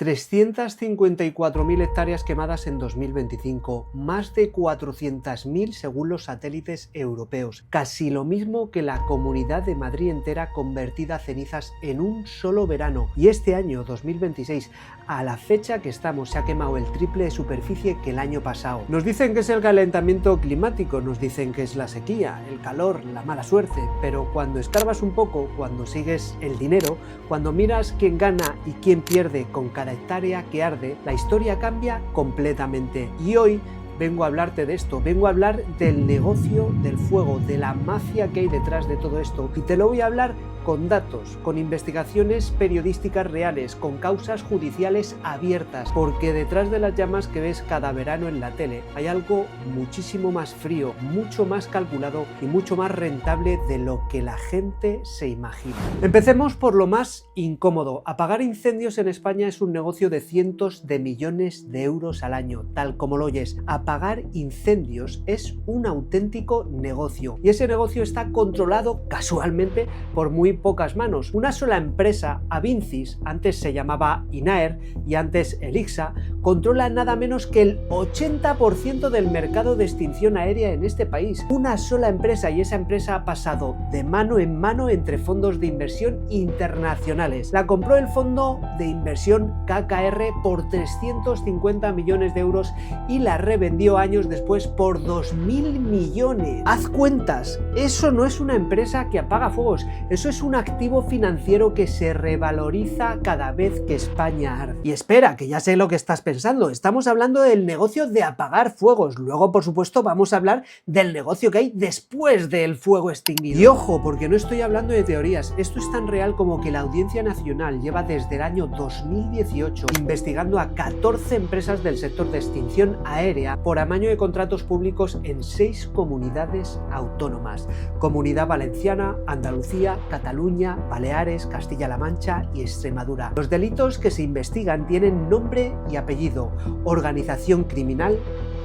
354.000 hectáreas quemadas en 2025, más de 400.000 según los satélites europeos, casi lo mismo que la Comunidad de Madrid entera convertida a cenizas en un solo verano. Y este año, 2026, a la fecha que estamos, se ha quemado el triple de superficie que el año pasado. Nos dicen que es el calentamiento climático, nos dicen que es la sequía, el calor, la mala suerte, pero cuando escarbas un poco, cuando sigues el dinero, cuando miras quién gana y quién pierde con cada hectárea que arde, la historia cambia completamente. Y hoy vengo a hablarte de esto, vengo a hablar del negocio del fuego, de la mafia que hay detrás de todo esto, y te lo voy a hablar con datos, con investigaciones periodísticas reales, con causas judiciales abiertas, porque detrás de las llamas que ves cada verano en la tele hay algo muchísimo más frío, mucho más calculado y mucho más rentable de lo que la gente se imagina. Empecemos por lo más incómodo. Apagar incendios en España es un negocio de cientos de millones de euros al año, tal como lo oyes. Apagar incendios es un auténtico negocio, y ese negocio está controlado casualmente por muy pocas manos. Una sola empresa, Avincis, antes se llamaba INAER y antes Elixa, controla nada menos que el 80% del mercado de extinción aérea en este país. Una sola empresa, y esa empresa ha pasado de mano en mano entre fondos de inversión internacionales. La compró el fondo de inversión KKR por 350 millones de euros y la revendió años después por 2.000 millones. Haz cuentas, eso no es una empresa que apaga fuegos, eso es un activo financiero que se revaloriza cada vez que España arde. Y espera, que ya sé lo que estás pensando, estamos hablando del negocio de apagar fuegos, luego por supuesto vamos a hablar del negocio que hay después del fuego extinguido. Y ojo, porque no estoy hablando de teorías, esto es tan real como que la Audiencia Nacional lleva desde el año 2018 investigando a 14 empresas del sector de extinción aérea por amaño de contratos públicos en 6 comunidades autónomas: Comunidad Valenciana, Andalucía, Cataluña, Baleares, Castilla-La Mancha y Extremadura. Los delitos que se investigan tienen nombre y apellido: organización criminal,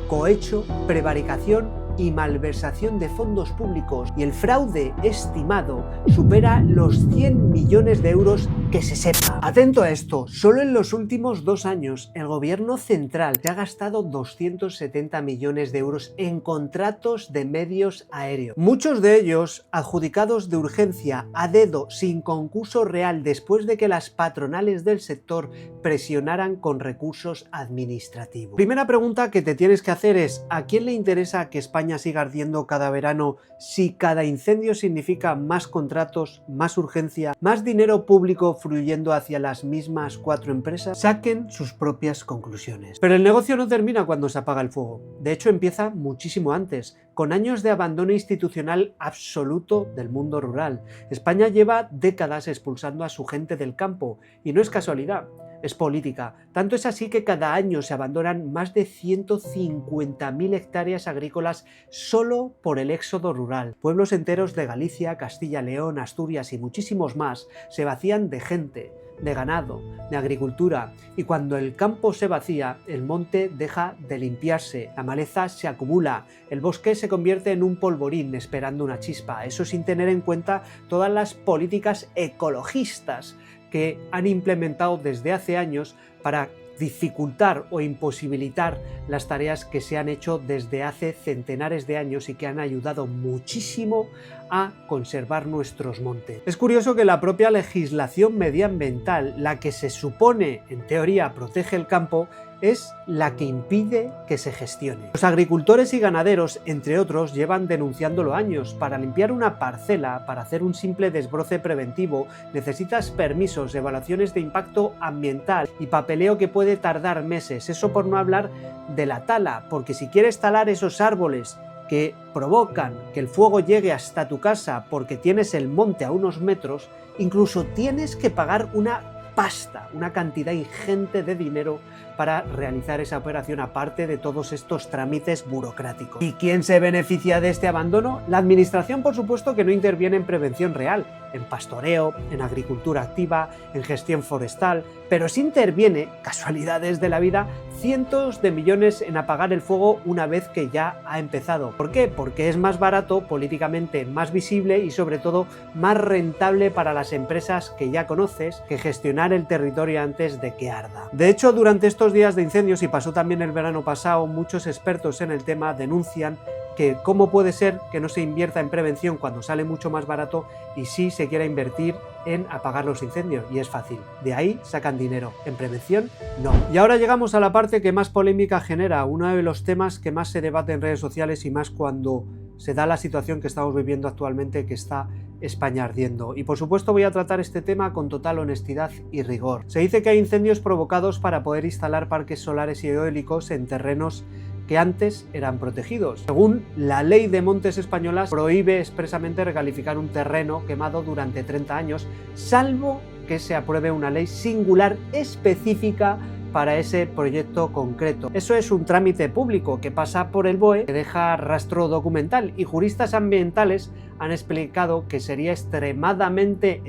cohecho, prevaricación y malversación de fondos públicos, y el fraude estimado supera los 100 millones de euros que se sepa. Atento a esto, solo en los últimos 2 años el gobierno central se ha gastado 270 millones de euros en contratos de medios aéreos, muchos de ellos adjudicados de urgencia, a dedo, sin concurso real, después de que las patronales del sector presionaran con recursos administrativos. Primera pregunta que te tienes que hacer es: ¿a quién le interesa que España siga ardiendo cada verano si cada incendio significa más contratos, más urgencia, más dinero público fluyendo hacia las mismas 4 empresas? Saquen sus propias conclusiones. Pero el negocio no termina cuando se apaga el fuego. De hecho, empieza muchísimo antes, con años de abandono institucional absoluto del mundo rural. España lleva décadas expulsando a su gente del campo, y no es casualidad. Es política. Tanto es así que cada año se abandonan más de 150.000 hectáreas agrícolas solo por el éxodo rural. Pueblos enteros de Galicia, Castilla, León, Asturias y muchísimos más se vacían de gente, de ganado, de agricultura, y cuando el campo se vacía, el monte deja de limpiarse, la maleza se acumula, el bosque se convierte en un polvorín esperando una chispa. Eso sin tener en cuenta todas las políticas ecologistas que han implementado desde hace años para dificultar o imposibilitar las tareas que se han hecho desde hace centenares de años y que han ayudado muchísimo a conservar nuestros montes. Es curioso que la propia legislación medioambiental, la que se supone en teoría protege el campo, es la que impide que se gestione. Los agricultores y ganaderos, entre otros, llevan denunciándolo años. Para limpiar una parcela, para hacer un simple desbroce preventivo, necesitas permisos, evaluaciones de impacto ambiental y papeleo que puede tardar meses. Eso por no hablar de la tala, porque si quieres talar esos árboles que provocan que el fuego llegue hasta tu casa porque tienes el monte a unos metros, incluso tienes que pagar una pasta, una cantidad ingente de dinero para realizar esa operación, aparte de todos estos trámites burocráticos. ¿Y quién se beneficia de este abandono? La administración, por supuesto, que no interviene en prevención real, en pastoreo, en agricultura activa, en gestión forestal, pero sí interviene, casualidades de la vida, cientos de millones en apagar el fuego una vez que ya ha empezado. ¿Por qué? Porque es más barato, políticamente más visible y sobre todo más rentable para las empresas que ya conoces que gestionar el territorio antes de que arda. De hecho, durante estos días de incendios, y pasó también el verano pasado, muchos expertos en el tema denuncian que cómo puede ser que no se invierta en prevención cuando sale mucho más barato y sí se quiera invertir en apagar los incendios, y es fácil. De ahí sacan dinero, en prevención no. Y ahora llegamos a la parte que más polémica genera, uno de los temas que más se debate en redes sociales y más cuando se da la situación que estamos viviendo actualmente, que está España ardiendo. Y por supuesto voy a tratar este tema con total honestidad y rigor. Se dice que hay incendios provocados para poder instalar parques solares y eólicos en terrenos que antes eran protegidos. Según la ley de montes española, prohíbe expresamente recalificar un terreno quemado durante 30 años, salvo que se apruebe una ley singular específica para ese proyecto concreto. Eso es un trámite público que pasa por el BOE, que deja rastro documental, y juristas ambientales han explicado que sería extremadamente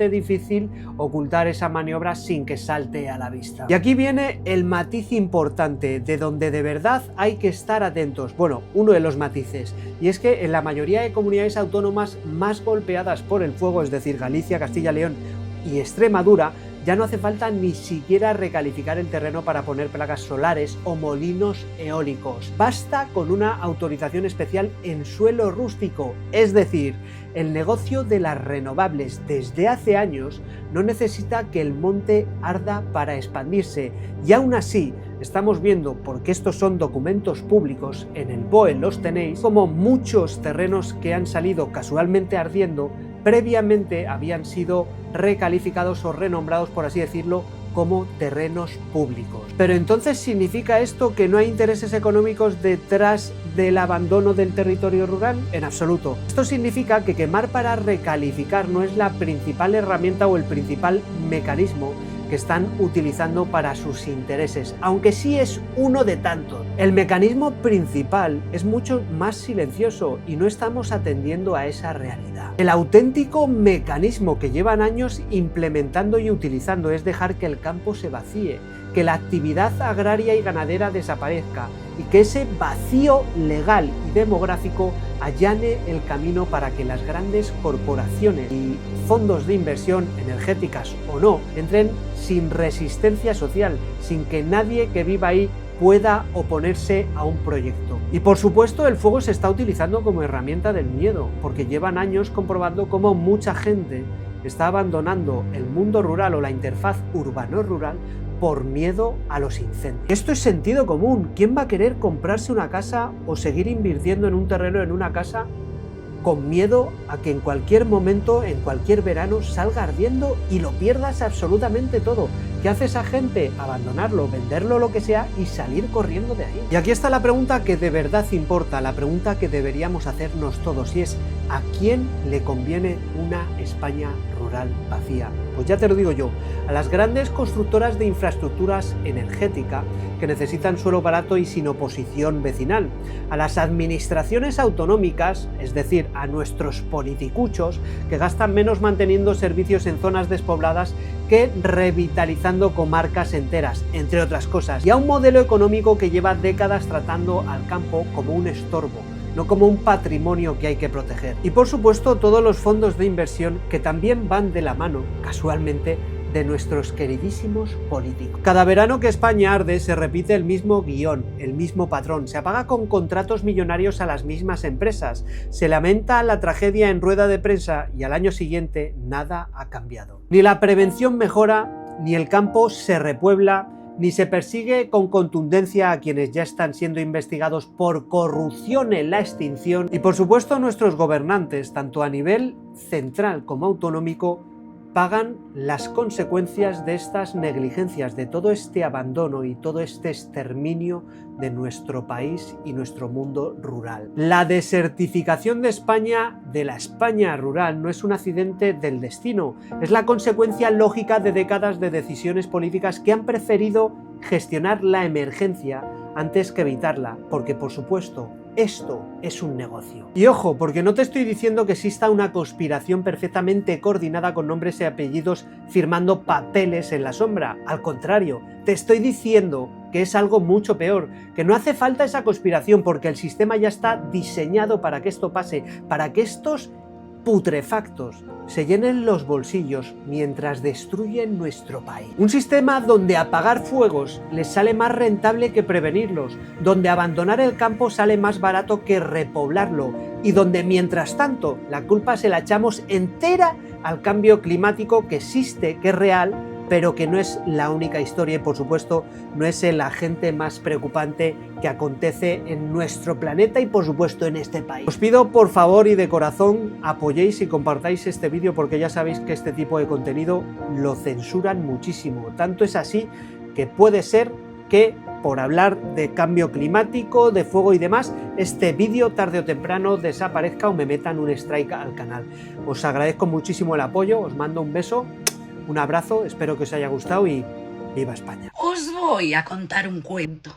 difícil ocultar esa maniobra sin que salte a la vista. Y aquí viene el matiz importante, de donde de verdad hay que estar atentos. Bueno, uno de los matices, y es que en la mayoría de comunidades autónomas más golpeadas por el fuego, es decir, Galicia, Castilla y León y Extremadura, ya no hace falta ni siquiera recalificar el terreno para poner placas solares o molinos eólicos. Basta con una autorización especial en suelo rústico, es decir, el negocio de las renovables desde hace años no necesita que el monte arda para expandirse, y aún así estamos viendo, porque estos son documentos públicos, en el BOE los tenéis, como muchos terrenos que han salido casualmente ardiendo previamente habían sido recalificados o renombrados, por así decirlo, como terrenos públicos. Pero entonces, ¿significa esto que no hay intereses económicos detrás del abandono del territorio rural? En absoluto. Esto significa que quemar para recalificar no es la principal herramienta o el principal mecanismo que están utilizando para sus intereses, aunque sí es uno de tantos. El mecanismo principal es mucho más silencioso y no estamos atendiendo a esa realidad. El auténtico mecanismo que llevan años implementando y utilizando es dejar que el campo se vacíe, que la actividad agraria y ganadera desaparezca y que ese vacío legal y demográfico allane el camino para que las grandes corporaciones y fondos de inversión, energéticas o no, entren sin resistencia social, sin que nadie que viva ahí pueda oponerse a un proyecto. Y por supuesto el fuego se está utilizando como herramienta del miedo, porque llevan años comprobando cómo mucha gente está abandonando el mundo rural o la interfaz urbano-rural por miedo a los incendios. Esto es sentido común. ¿Quién va a querer comprarse una casa o seguir invirtiendo en un terreno, en una casa, con miedo a que en cualquier momento, en cualquier verano, salga ardiendo y lo pierdas absolutamente todo? ¿Qué hace esa gente? Abandonarlo, venderlo, lo que sea, y salir corriendo de ahí. Y aquí está la pregunta que de verdad importa, la pregunta que deberíamos hacernos todos, y es: ¿a quién le conviene una España rural vacía? Pues ya te lo digo yo, a las grandes constructoras de infraestructuras energéticas que necesitan suelo barato y sin oposición vecinal, a las administraciones autonómicas, es decir, a nuestros politicuchos que gastan menos manteniendo servicios en zonas despobladas que revitalizando comarcas enteras, entre otras cosas, y a un modelo económico que lleva décadas tratando al campo como un estorbo, no como un patrimonio que hay que proteger. Y por supuesto todos los fondos de inversión que también van de la mano, casualmente, de nuestros queridísimos políticos. Cada verano que España arde se repite el mismo guión, el mismo patrón. Se paga con contratos millonarios a las mismas empresas, se lamenta la tragedia en rueda de prensa y al año siguiente nada ha cambiado. Ni la prevención mejora, ni el campo se repuebla, ni se persigue con contundencia a quienes ya están siendo investigados por corrupción en la extinción. Y por supuesto nuestros gobernantes, tanto a nivel central como autonómico, pagan las consecuencias de estas negligencias, de todo este abandono y todo este exterminio de nuestro país y nuestro mundo rural. La desertificación de España, de la España rural, no es un accidente del destino, es la consecuencia lógica de décadas de decisiones políticas que han preferido gestionar la emergencia antes que evitarla, porque por supuesto Esto es un negocio. Y ojo, porque no te estoy diciendo que exista una conspiración perfectamente coordinada con nombres y apellidos firmando papeles en la sombra. Al contrario, te estoy diciendo que es algo mucho peor, que no hace falta esa conspiración porque el sistema ya está diseñado para que esto pase, para que estos putrefactos se llenen los bolsillos mientras destruyen nuestro país. Un sistema donde apagar fuegos les sale más rentable que prevenirlos, donde abandonar el campo sale más barato que repoblarlo y donde mientras tanto la culpa se la echamos entera al cambio climático que existe, que es real, pero que no es la única historia y por supuesto no es el agente más preocupante que acontece en nuestro planeta y por supuesto en este país. Os pido por favor y de corazón apoyéis y compartáis este vídeo porque ya sabéis que este tipo de contenido lo censuran muchísimo. Tanto es así que puede ser que por hablar de cambio climático, de fuego y demás, este vídeo tarde o temprano desaparezca o me metan un strike al canal. Os agradezco muchísimo el apoyo, os mando un beso. Un abrazo, espero que os haya gustado y ¡viva España! Os voy a contar un cuento.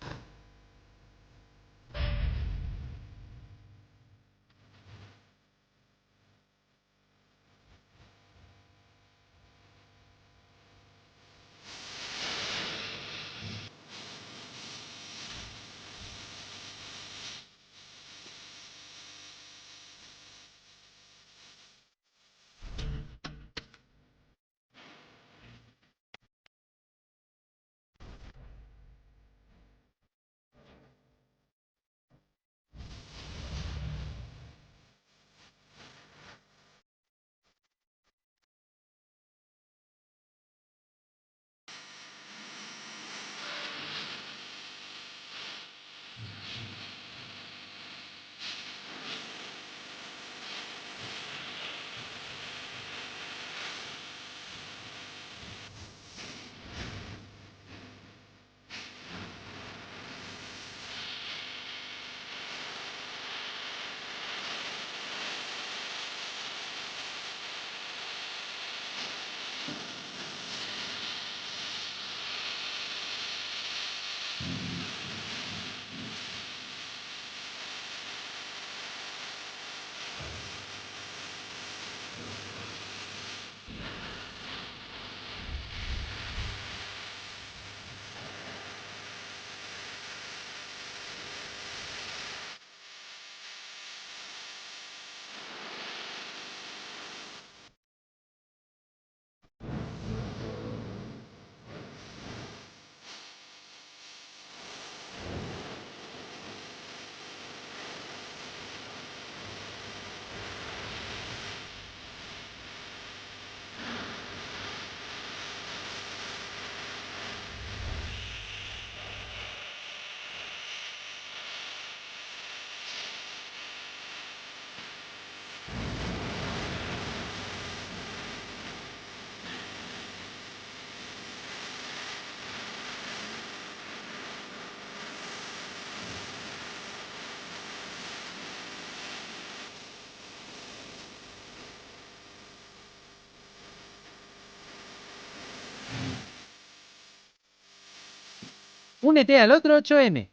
Únete al otro 8M.